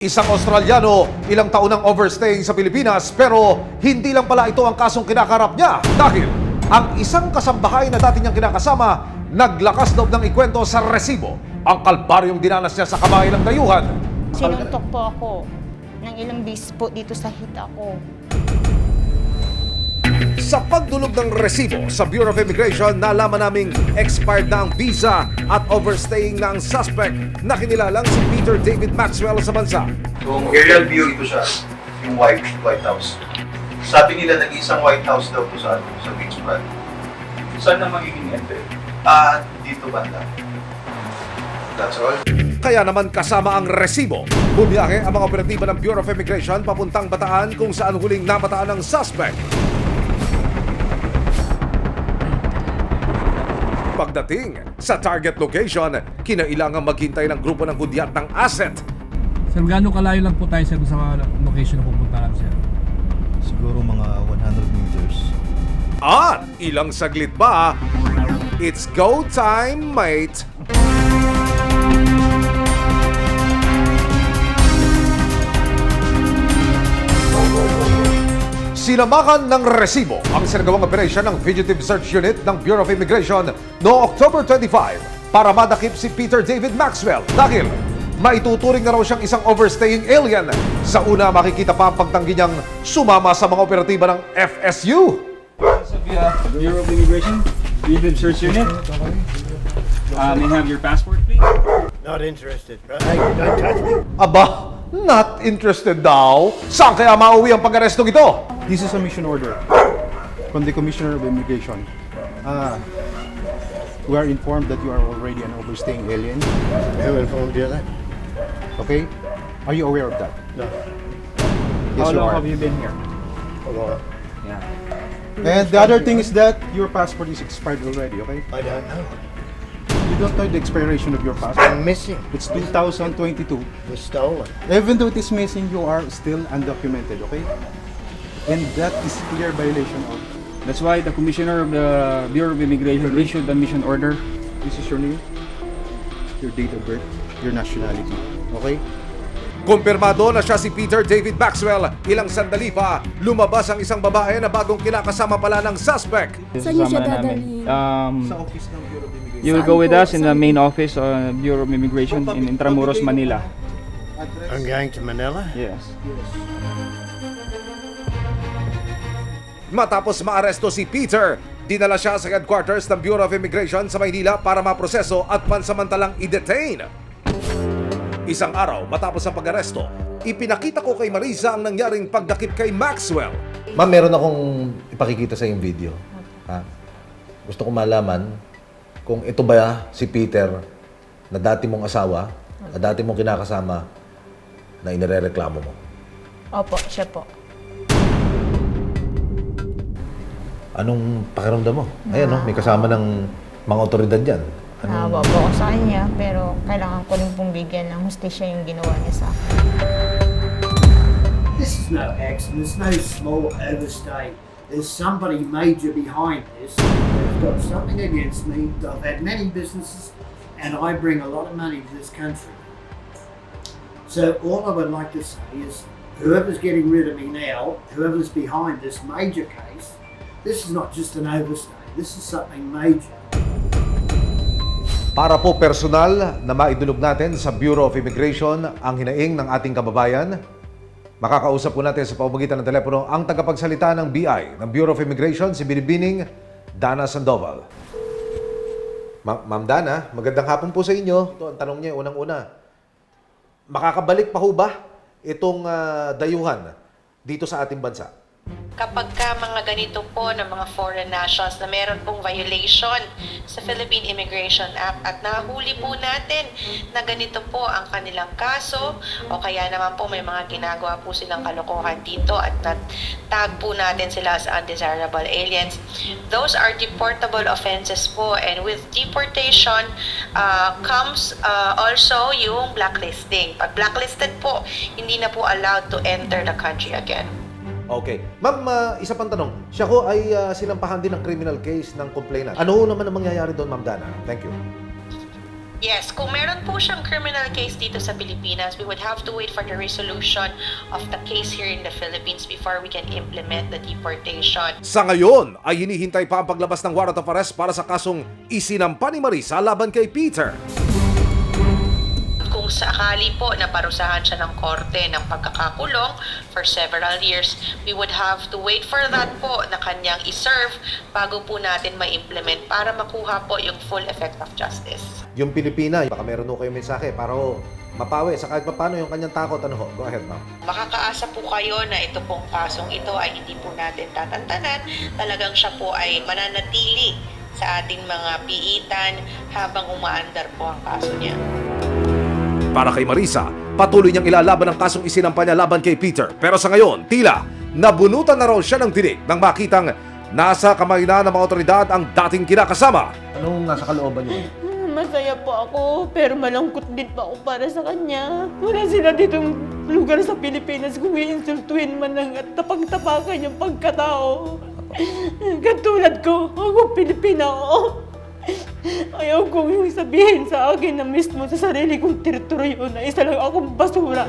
Isang Australiano, ilang taon nang overstaying sa Pilipinas pero hindi lang pala ito ang kasong kinakarap niya dahil ang isang kasambahay na dati niyang kinakasama naglakas loob ng ikwento sa resibo ang kalbaryong dinanas niya sa kamay ng dayuhan. Sinuntok po ako ng ilang beses po dito sa hita ko. Sa pagdulog ng resibo sa Bureau of Immigration, nalaman naming expired na ang visa at overstaying na ang suspect na kinilalang si Peter David Maxwell sa bansa. Kung aerial view, ito siya, yung White House. Sabi nila nag-isang White House daw po sa beachfront. Saan na magiging entry? Dito banda. That's all. Kaya naman kasama ang resibo, bumiyahe ang mga operatiba ng Bureau of Immigration papuntang Bataan kung saan huling nabataan ang suspect. Pagdating sa target location, kinailangan maghintay ng grupo ng hudyat ng asset. Sir, gaano kalayo lang po tayo sir sa location na pupuntahan sir? Siguro mga 100 meters. At ilang saglit pa, it's go time, mate! Sinamakan ng resibo ang sinagawang operasyon ng Fugitive Search Unit ng Bureau of Immigration noong October 25 para madakip si Peter David Maxwell dahil maituturing na raw siyang isang overstaying alien. Sa una, makikita pa ang pagtanggi niyang sumama sa mga operatiba ng FSU. Bureau of Immigration, Fugitive Search Unit. May I have your passport, please? Not interested. Hey, don't touch me. Aba, not interested daw. Saan kaya mauwi ang pag-arestong ito? This is a mission order from the Commissioner of Immigration. We are informed that you are already an overstaying alien. Who informed you of that? Okay? Are you aware of that? No. Yes, How you long are. have you been here? A while. Yeah. And the other thing is that your passport is expired already, okay? I don't know. You don't know the expiration of your passport. I'm missing. It's 2022. It was stolen. Even though it is missing, you are still undocumented, okay? And that is clear violation of... That's why the Commissioner of the Bureau of Immigration issued the mission order. This is your name, your date of birth, your nationality, okay? Kumpirmado na siya si Peter David Maxwell. Ilang sandali pa, lumabas ang isang babae na bagong kinakasama pala ng suspect. Saan niyo siya Kasama na namin. dadalhin? Sa office ng Bureau of Immigration. You will go with us in the main office of Bureau of Immigration in Intramuros, Manila. I'm going to Manila. Yes. Matapos maaresto si Peter, dinala siya sa headquarters ng Bureau of Immigration sa Maynila para maproseso at pansamantalang i-detain. Isang araw matapos ang pag-aresto, ipinakita ko kay Marisa ang nangyaring pagdakip kay Maxwell. Ma'am, meron akong ipakikita sa yung video. Ha? Gusto ko malaman kung ito ba si Peter na dati mong asawa, na dati mong kinakasama, na inirereklamo mo. Opo, siya po. Anong pakiramdam mo? Ayan, no? May kasama ng mga otoridad dyan. Naawa po ako sa kanya, pero kailangan ko rin pong bigyan ng hustisya yung ginawa niya sa akin. This is no accident, it's no small overstay. There's somebody major behind this. They've got something against me. I've had many businesses and I bring a lot of money to this country. So all I would like to say is whoever's getting rid of me now, whoever's behind this major case, this is not just an overstay, this is something major. Para po personal na maidulog natin sa Bureau of Immigration ang hinaing ng ating kababayan, makakausap po natin sa pamamagitan ng telepono ang tagapagsalita ng BI, ng Bureau of Immigration, si Binibining Dana Sandoval. Ma'am Dana, magandang hapon po sa inyo. Ito ang tanong niya, unang-una. Makakabalik pa ho ba itong dayuhan dito sa ating bansa? Kapag ka mga ganito po ng mga foreign nationals na meron pong violation sa Philippine Immigration Act at nahuli po natin na ganito po ang kanilang kaso o kaya naman po may mga ginagawa po silang kalokohan dito at tag po natin sila sa undesirable aliens, those are deportable offenses po, and with deportation comes also yung blacklisting. Pag blacklisted po, hindi na po allowed to enter the country again. Okay. Ma'am, isa pang tanong. Siya ko ay sinampahan din ng criminal case ng complainant. Ano ho naman ang mangyayari doon, Ma'am Dana? Thank you. Yes, kung meron po siyang criminal case dito sa Pilipinas, we would have to wait for the resolution of the case here in the Philippines before we can implement the deportation. Sa ngayon ay hinihintay pa ang paglabas ng warrant of arrest para sa kasong isinampa ni Marisa laban kay Peter. Kung sakali po na parusahan siya ng korte ng pagkakakulong for several years, we would have to wait for that po na kanyang iserve bago po natin ma-implement para makuha po yung full effect of justice. Yung Pilipina, baka meron ho kayo mensahe para ho mapawi sa kahit paano yung kanyang takot. Ano ho? Go ahead, ma'am. Makakaasa po kayo na ito pong kasong ito ay hindi po natin tatantanan. Talagang siya po ay mananatili sa ating mga piitan habang umaandar po ang kaso niya. Para kay Marisa, patuloy niyang ilalaban ang kasong isinampa niya laban kay Peter. Pero sa ngayon, tila nabunutan na raw siya ng tinik nang makitang nasa kamay na ng mga otoridad ang dating kinakasama. Anong nasa kalooban niyo? Masaya po ako, pero malungkot din pa ako para sa kanya. Wala sila ditong lugar sa Pilipinas kung iinsultuhin man ng at tapang-tapakan yung pagkatao. Katulad ko, ako Pilipina ako. Ayaw kong sabihin sa akin na mismo sa sarili kong teritoryo na isa lang akong basura.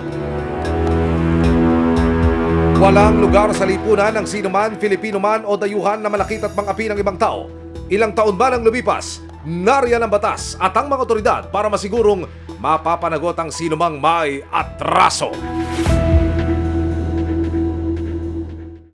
Walang lugar sa lipunan ng sino man, Filipino man o dayuhan na malakit at mang-api ng ibang tao. Ilang taon ba nang lumipas, nariyan ang batas at ang mga otoridad para masigurong mapapanagot ang sino mang may atraso.